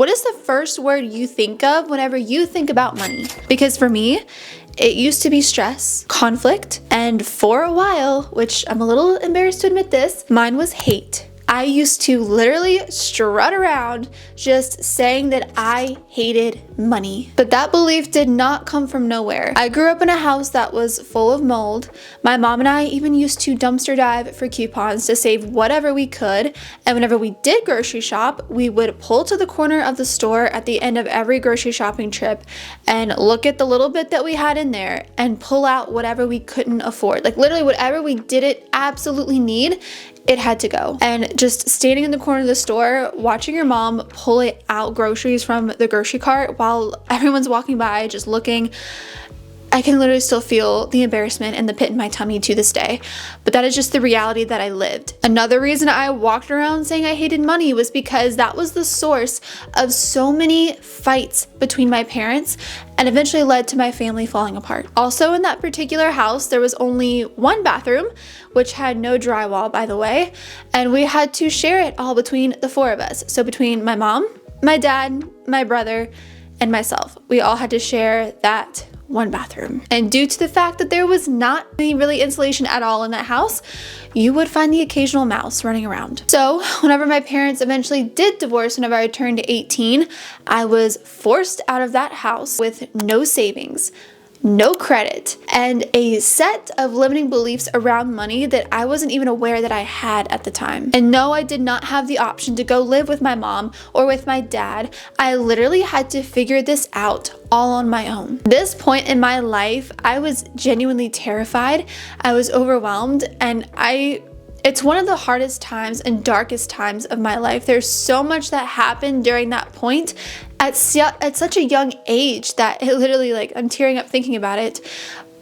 What is the first word you think of whenever you think about money? Because for me, it used to be stress, conflict, and for a while, which I'm a little embarrassed to admit this, mine was hate. I used to literally strut around just saying that I hated money. But that belief did not come from nowhere. I grew up in a house that was full of mold. My mom and I even used to dumpster dive for coupons to save whatever we could. And whenever we did grocery shop, we would pull to the corner of the store at the end of every grocery shopping trip and look at the little bit that we had in there and pull out whatever we couldn't afford. Like literally whatever we didn't absolutely need, it had to go. And just standing in the corner of the store, watching your mom pull it out groceries from the grocery cart while everyone's walking by, just looking, I can literally still feel the embarrassment and the pit in my tummy to this day. But that is just the reality that I lived. Another reason I walked around saying I hated money was because that was the source of so many fights between my parents and eventually led to my family falling apart. Also in that particular house, there was only one bathroom, which had no drywall, by the way, and we had to share it all between the four of us. So between my mom, my dad, my brother, and myself, we all had to share that one bathroom. And due to the fact that there was not any really insulation at all in that house, you would find the occasional mouse running around. So whenever my parents eventually did divorce, whenever I turned 18, I was forced out of that house with no savings, no credit, and a set of limiting beliefs around money that I wasn't even aware that I had at the time. And no, I did not have the option to go live with my mom or with my dad. I literally had to figure this out all on my own. This point in my life, I was genuinely terrified. I was overwhelmed, and it's one of the hardest times and darkest times of my life. There's so much that happened during that point at such a young age that it literally, like, I'm tearing up thinking about it.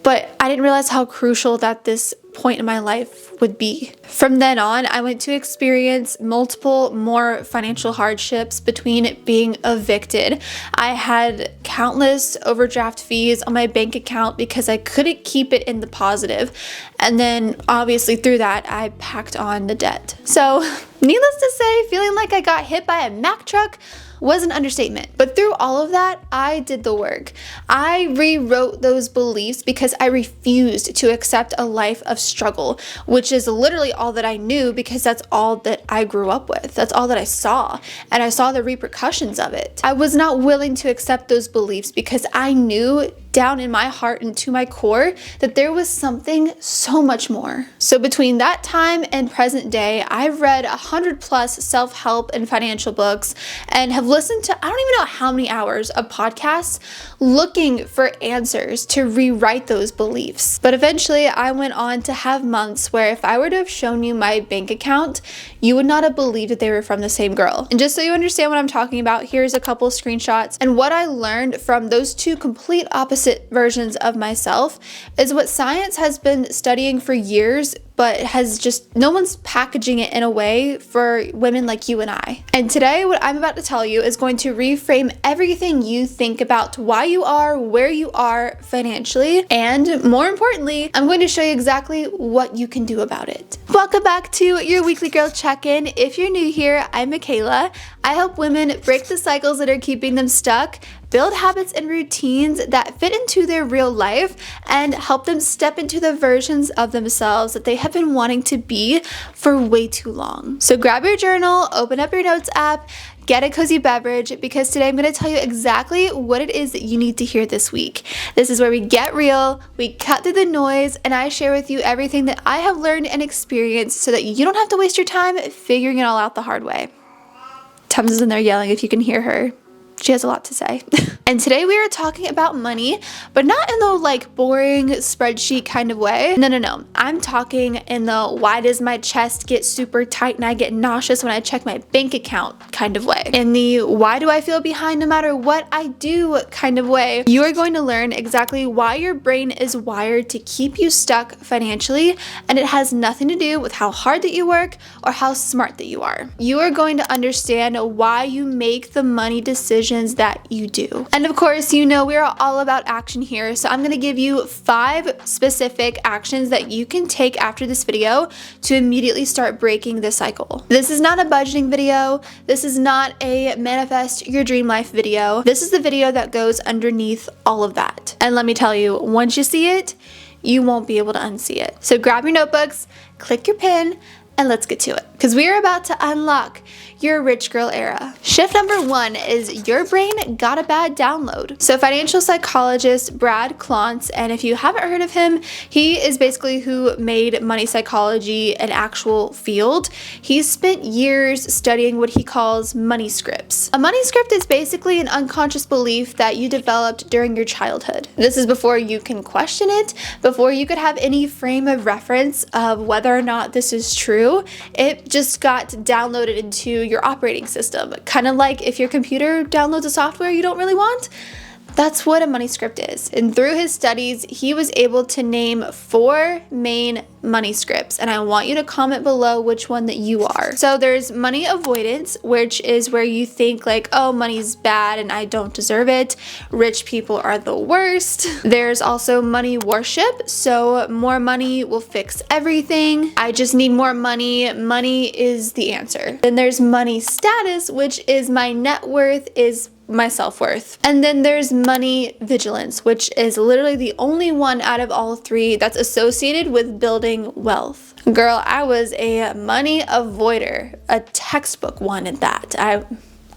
But I didn't realize how crucial that this point in my life would be. From then on, I went to experience multiple more financial hardships between being evicted. I had countless overdraft fees on my bank account because I couldn't keep it in the positive. And then obviously through that, I packed on the debt. So needless to say, feeling like I got hit by a Mack truck was an understatement. But through all of that, I did the work. I rewrote those beliefs because I refused to accept a life of struggle, which is literally all that I knew because that's all that I grew up with. That's all that I saw, and I saw the repercussions of it. I was not willing to accept those beliefs because I knew down in my heart and to my core that there was something so much more. So between that time and present day, I've read 100+ self-help and financial books and have listened to I don't even know how many hours of podcasts looking for answers to rewrite those beliefs. But eventually I went on to have months where if I were to have shown you my bank account, you would not have believed that they were from the same girl. And just so you understand what I'm talking about, here's a couple screenshots. And what I learned from those two complete opposite versions of myself is what science has been studying for years, but no one's packaging it in a way for women like you and I. And today, what I'm about to tell you is going to reframe everything you think about why you are where you are financially. And more importantly, I'm going to show you exactly what you can do about it. Welcome back to your weekly girl check-in. If you're new here, I'm Michaela. I help women break the cycles that are keeping them stuck, build habits and routines that fit into their real life, and help them step into the versions of themselves that they have been wanting to be for way too long. So grab your journal, open up your notes app, get a cozy beverage, because today I'm going to tell you exactly what it is that you need to hear this week. This is where we get real, we cut through the noise, and I share with you everything that I have learned and experienced so that you don't have to waste your time figuring it all out the hard way. Tums is in there yelling if you can hear her. She has a lot to say. And today we are talking about money, but not in the boring spreadsheet kind of way. No. I'm talking in the why does my chest get super tight and I get nauseous when I check my bank account kind of way. In the why do I feel behind no matter what I do kind of way. You are going to learn exactly why your brain is wired to keep you stuck financially, and it has nothing to do with how hard that you work or how smart that you are. You are going to understand why you make the money decisions that you do. And of course, you know we're all about action here, so I'm gonna give you 5 specific actions that you can take after this video to immediately start breaking the cycle. This is not a budgeting video. This is not a manifest your dream life video. This is the video that goes underneath all of that. And let me tell you, once you see it, you won't be able to unsee it. So grab your notebooks, click your pen, and let's get to it, because we are about to unlock your rich girl era. Shift number 1 is your brain got a bad download. So financial psychologist Brad Klontz, and if you haven't heard of him, he is basically who made money psychology an actual field. He spent years studying what he calls money scripts. A money script is basically an unconscious belief that you developed during your childhood. This is before you can question it, before you could have any frame of reference of whether or not this is true. It just got downloaded into your operating system. Kind of like if your computer downloads a software you don't really want. That's what a money script is. And through his studies, he was able to name 4 main money scripts. And I want you to comment below which one that you are. So there's money avoidance, which is where you think like, oh, money's bad and I don't deserve it. Rich people are the worst. There's also money worship. So more money will fix everything. I just need more money. Money is the answer. Then there's money status, which is my net worth is my self-worth. And then there's money vigilance, which is literally the only one out of all 3 that's associated with building wealth. Girl, I was a money avoider, a textbook one at that. I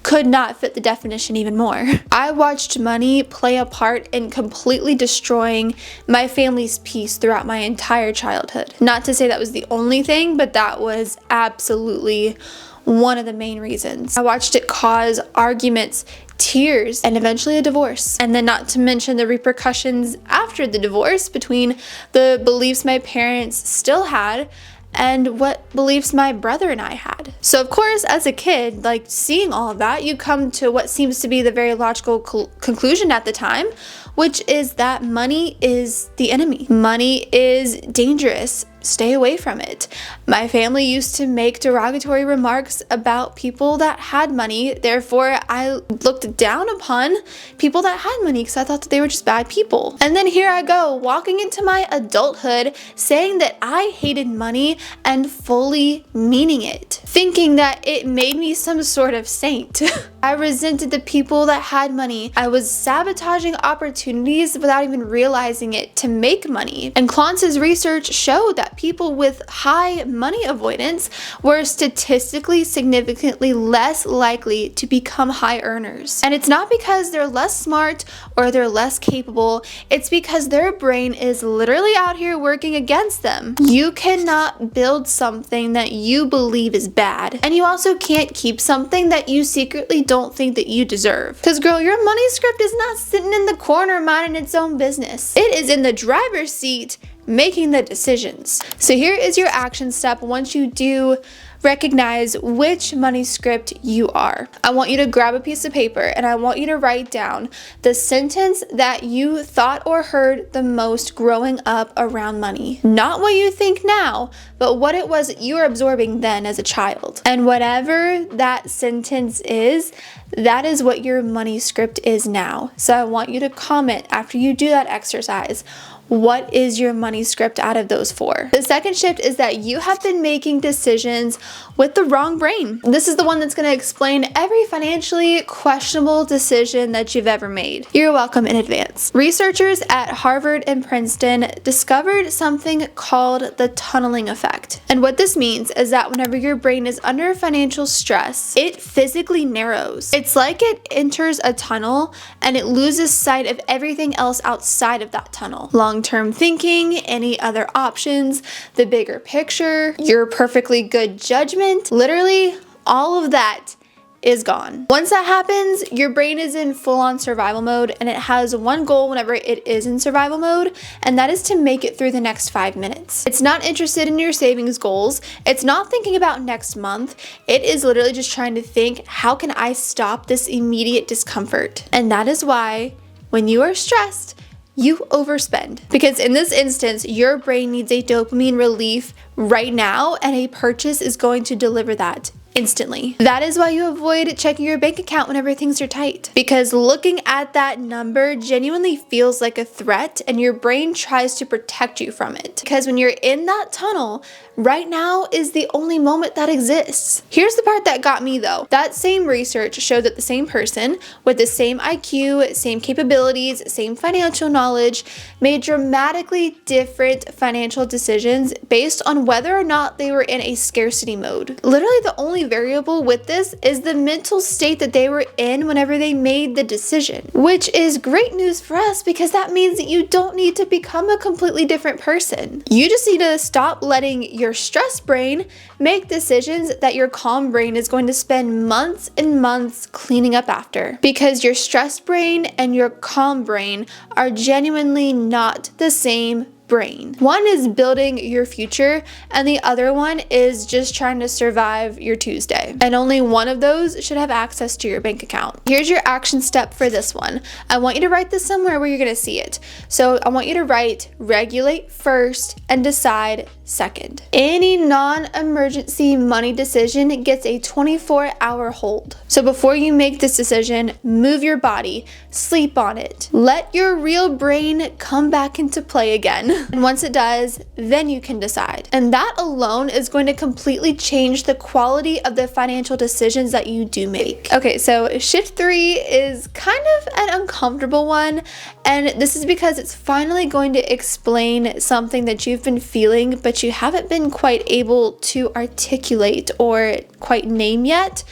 could not fit the definition even more. I watched money play a part in completely destroying my family's peace throughout my entire childhood. Not to say that was the only thing, but that was absolutely one of the main reasons. I watched it cause arguments, tears, and eventually a divorce. And then not to mention the repercussions after the divorce between the beliefs my parents still had and what beliefs my brother and I had. So of course, as a kid, like seeing all of that, you come to what seems to be the very logical conclusion at the time, which is that money is the enemy. Money is dangerous. Stay away from it. My family used to make derogatory remarks about people that had money. Therefore, I looked down upon people that had money because I thought that they were just bad people. And then here I go, walking into my adulthood, saying that I hated money and fully meaning it, thinking that it made me some sort of saint. I resented the people that had money. I was sabotaging opportunities without even realizing it to make money. And Klontz's research showed that people with high money avoidance were statistically significantly less likely to become high earners. And it's not because they're less smart or they're less capable, it's because their brain is literally out here working against them. You cannot build something that you believe is bad, and you also can't keep something that you secretly don't think that you deserve. Because girl, your money script is not sitting in the corner minding its own business. It is in the driver's seat making the decisions. So here is your action step once you do recognize which money script you are. I want you to grab a piece of paper and I want you to write down the sentence that you thought or heard the most growing up around money. Not what you think now, but what it was you were absorbing then as a child. And whatever that sentence is, that is what your money script is now. So I want you to comment after you do that exercise. What is your money script out of those 4? The second shift is that you have been making decisions with the wrong brain. This is the one that's going to explain every financially questionable decision that you've ever made. You're welcome in advance. Researchers at Harvard and Princeton discovered something called the tunneling effect. And what this means is that whenever your brain is under financial stress, it physically narrows. It's like it enters a tunnel and it loses sight of everything else outside of that tunnel. Long-term thinking, any other options, the bigger picture, your perfectly good judgment, literally all of that is gone. Once that happens, your brain is in full-on survival mode, and it has one goal whenever it is in survival mode, and that is to make it through the next 5 minutes. It's not interested in your savings goals. It's not thinking about next month. It is literally just trying to think, how can I stop this immediate discomfort? And that is why when you are stressed, you overspend. Because in this instance, your brain needs a dopamine relief right now, and a purchase is going to deliver that instantly. That is why you avoid checking your bank account whenever things are tight. Because looking at that number genuinely feels like a threat and your brain tries to protect you from it. Because when you're in that tunnel, right now is the only moment that exists. Here's the part that got me though. That same research showed that the same person with the same IQ, same capabilities, same financial knowledge made dramatically different financial decisions based on whether or not they were in a scarcity mode. Literally the only variable with this is the mental state that they were in whenever they made the decision, which is great news for us because that means that you don't need to become a completely different person. You just need to stop letting your stress brain make decisions that your calm brain is going to spend months and months cleaning up after, because your stress brain and your calm brain are genuinely not the same brain. One is building your future and the other one is just trying to survive your Tuesday. And only one of those should have access to your bank account. Here's your action step for this one. I want you to write this somewhere where you're going to see it. So I want you to write regulate first and decide second. Any non-emergency money decision gets a 24-hour hold. So before you make this decision, move your body, sleep on it. Let your real brain come back into play again. And once it does, then you can decide. And that alone is going to completely change the quality of the financial decisions that you do make. Okay, so shift 3 is kind of an uncomfortable one. And this is because it's finally going to explain something that you've been feeling, but you haven't been quite able to articulate or quite name yet.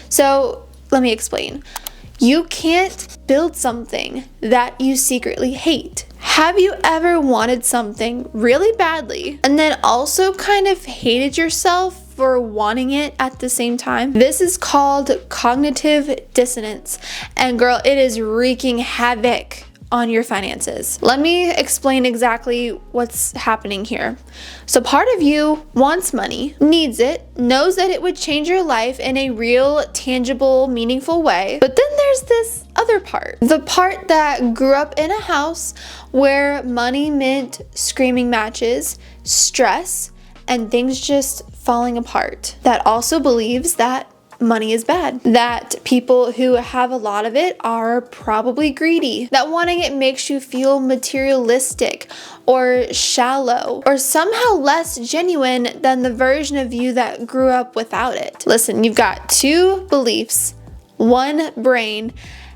So let me explain. You can't build something that you secretly hate. Have you ever wanted something really badly and then also kind of hated yourself for wanting it at the same time? This is called cognitive dissonance. And girl, it is wreaking havoc on your finances. Let me explain exactly what's happening here. So part of you wants money, needs it, knows that it would change your life in a real, tangible, meaningful way. But then there's this other part. The part that grew up in a house where money meant screaming matches, stress, and things just falling apart. That also believes that money is bad, that people who have a lot of it are probably greedy, that wanting it makes you feel materialistic or shallow or somehow less genuine than the version of you that grew up without it. Listen, you've got two beliefs, one brain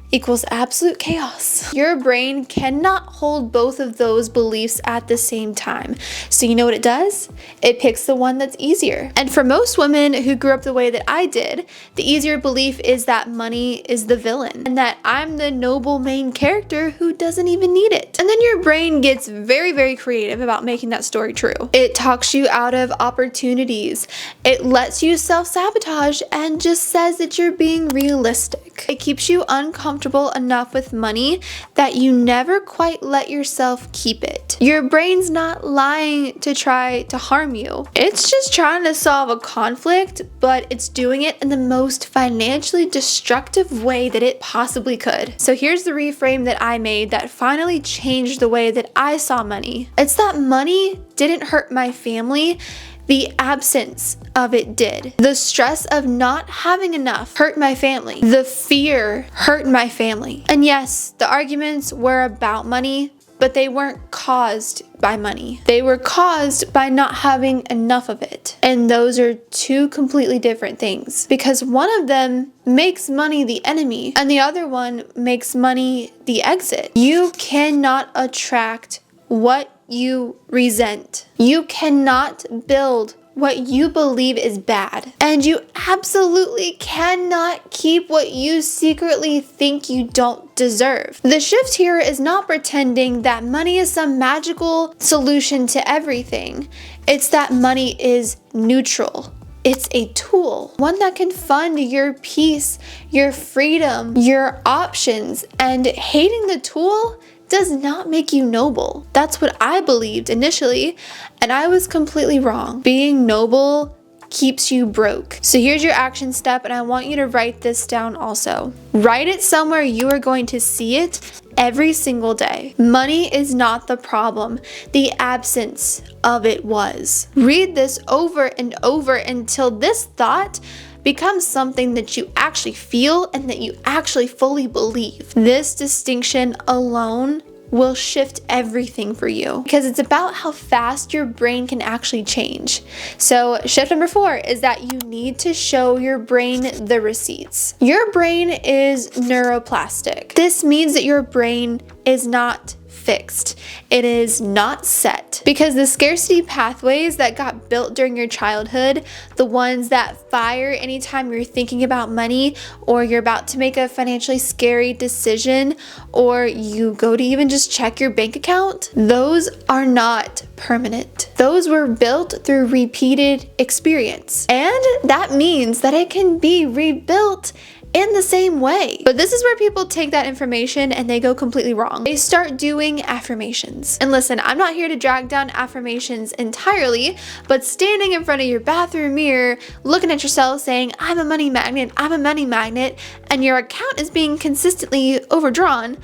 equals absolute chaos. Your brain cannot hold both of those beliefs at the same time. So you know what it does? It picks the one that's easier. And for most women who grew up the way that I did, the easier belief is that money is the villain and that I'm the noble main character who doesn't even need it. And then your brain gets very, very creative about making that story true. It talks you out of opportunities. It lets you self-sabotage and just says that you're being realistic. It keeps you uncomfortable enough with money that you never quite let yourself keep it. Your brain's not lying to try to harm you. It's just trying to solve a conflict, but it's doing it in the most financially destructive way that it possibly could. So here's the reframe that I made that finally changed the way that I saw money. It's that money didn't hurt my family. The absence of it did. The stress of not having enough hurt my family. The fear hurt my family. And yes, the arguments were about money, but they weren't caused by money. They were caused by not having enough of it. And those are two completely different things, because one of them makes money the enemy and the other one makes money the exit. You cannot attract what you resent. You cannot build what you believe is bad. And you absolutely cannot keep what you secretly think you don't deserve. The shift here is not pretending that money is some magical solution to everything. It's that money is neutral. It's a tool, one that can fund your peace, your freedom, your options, and hating the tool does not make you noble. That's what I believed initially, and I was completely wrong. Being noble keeps you broke. So here's your action step, and I want you to write this down also. Write it somewhere you are going to see it every single day. Money is not the problem. The absence of it was. Read this over and over until this thought becomes something that you actually feel and that you actually fully believe. This distinction alone will shift everything for you because it's about how fast your brain can actually change. So shift number 4 is that you need to show your brain the receipts. Your brain is neuroplastic. This means that your brain is not fixed. It is not set, because the scarcity pathways that got built during your childhood, the ones that fire anytime you're thinking about money, or you're about to make a financially scary decision, or you go to even just check your bank account, those are not permanent. Those were built through repeated experience. And that means that it can be rebuilt in the same way. But this is where people take that information and they go completely wrong. They start doing affirmations. And listen, I'm not here to drag down affirmations entirely, but standing in front of your bathroom mirror, looking at yourself saying, I'm a money magnet, and your account is being consistently overdrawn,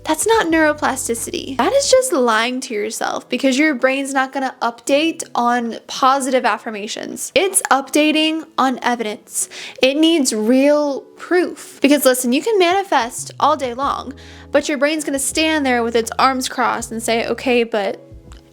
that's not neuroplasticity. That is just lying to yourself, because your brain's not gonna update on positive affirmations. It's updating on evidence. It needs real proof. Because listen, you can manifest all day long, but your brain's gonna stand there with its arms crossed and say, okay, but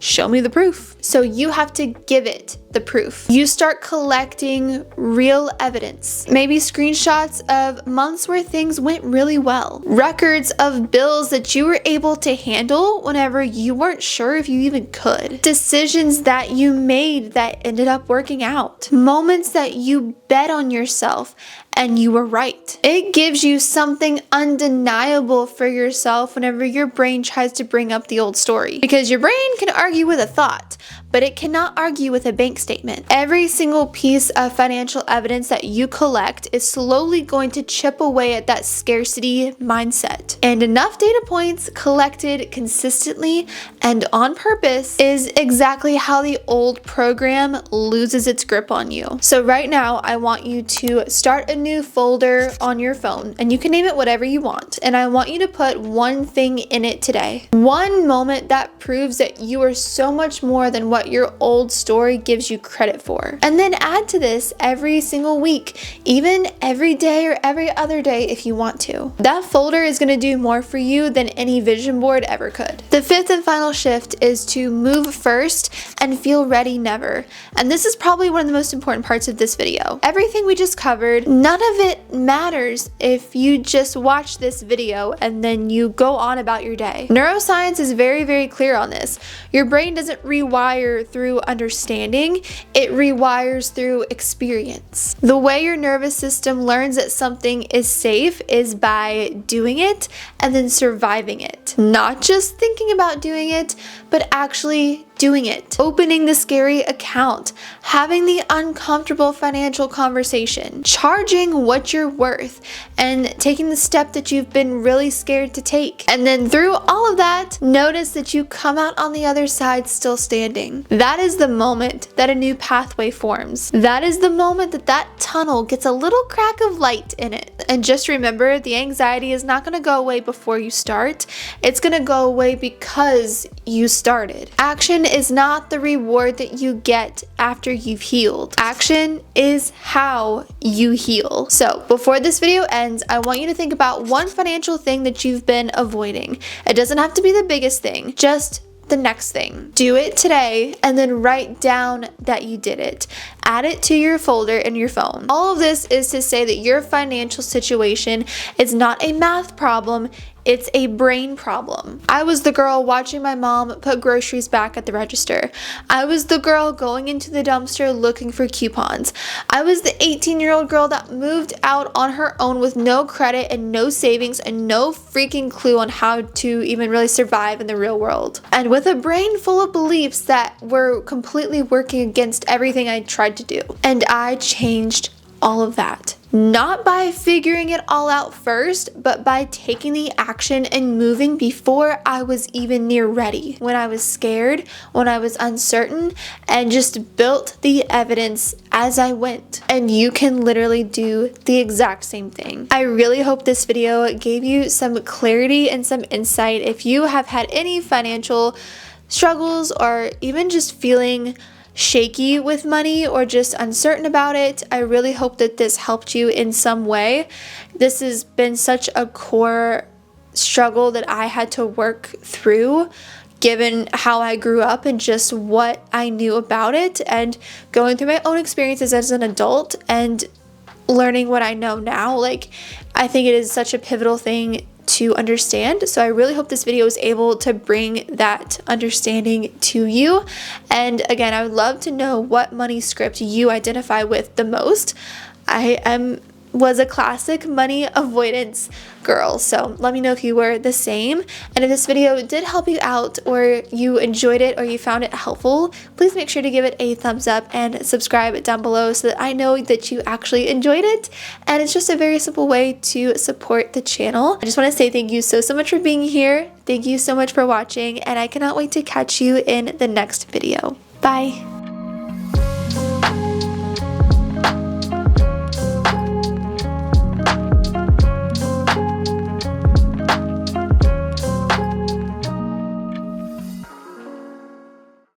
show me the proof. So you have to give it the proof. You start collecting real evidence. Maybe screenshots of months where things went really well. Records of bills that you were able to handle whenever you weren't sure if you even could. Decisions that you made that ended up working out. Moments that you bet on yourself and you were right. It gives you something undeniable for yourself whenever your brain tries to bring up the old story. Because your brain can argue with a thought, but it cannot argue with a bank statement. Every single piece of financial evidence that you collect is slowly going to chip away at that scarcity mindset. And enough data points collected consistently and on purpose is exactly how the old program loses its grip on you. So right now, I want you to start a new folder on your phone, and you can name it whatever you want. And I want you to put one thing in it today. One moment that proves that you are so much more than what your old story gives you credit for. And then add to this every single week, even every day or every other day if you want to. That folder is going to do more for you than any vision board ever could. The 5th and final shift is to move first and feel ready never. And this is probably one of the most important parts of this video. Everything we just covered, none of it matters if you just watch this video and then you go on about your day. Neuroscience is very, very clear on this. Your brain doesn't rewire through understanding, it rewires through experience. The way your nervous system learns that something is safe is by doing it and then surviving it. Not just thinking about doing it, but actually doing it. Opening the scary account, having the uncomfortable financial conversation, charging what you're worth, and taking the step that you've been really scared to take. And then through all of that, notice that you come out on the other side still standing. That is the moment that a new pathway forms. That is the moment that that tunnel gets a little crack of light in it. And just remember, the anxiety is not going to go away before you start. It's going to go away because you started. Action is not the reward that you get after you've healed. Action is how you heal. So before this video ends, I want you to think about one financial thing that you've been avoiding. It doesn't have to be the biggest thing, just the next thing. Do it today and then write down that you did it. Add it to your folder in your phone. All of this is to say that your financial situation is not a math problem, it's a brain problem. I was the girl watching my mom put groceries back at the register. I was the girl going into the dumpster looking for coupons. I was the 18-year-old girl that moved out on her own with no credit and no savings and no freaking clue on how to even really survive in the real world. And with a brain full of beliefs that were completely working against everything I tried to do. And I changed all of that. Not by figuring it all out first, but by taking the action and moving before I was even near ready. When I was scared, when I was uncertain, and just built the evidence as I went. And you can literally do the exact same thing. I really hope this video gave you some clarity and some insight. If you have had any financial struggles or even just feeling shaky with money or just uncertain about it, I really hope that this helped you in some way. This has been such a core struggle that I had to work through, given how I grew up and just what I knew about it, and going through my own experiences as an adult and learning what I know now. Like, I think it is such a pivotal thing to understand. So I really hope this video is able to bring that understanding to you. And again, I would love to know what money script you identify with the most. Was a classic money avoidance girl, so let me know if you were the same. And if this video did help you out, or you enjoyed it, or you found it helpful, please make sure to give it a thumbs up and subscribe down below so that I know that you actually enjoyed it. And it's just a very simple way to support the channel. I just want to say thank you so much for being here. Thank you so much for watching, and I cannot wait to catch you in the next video. Bye.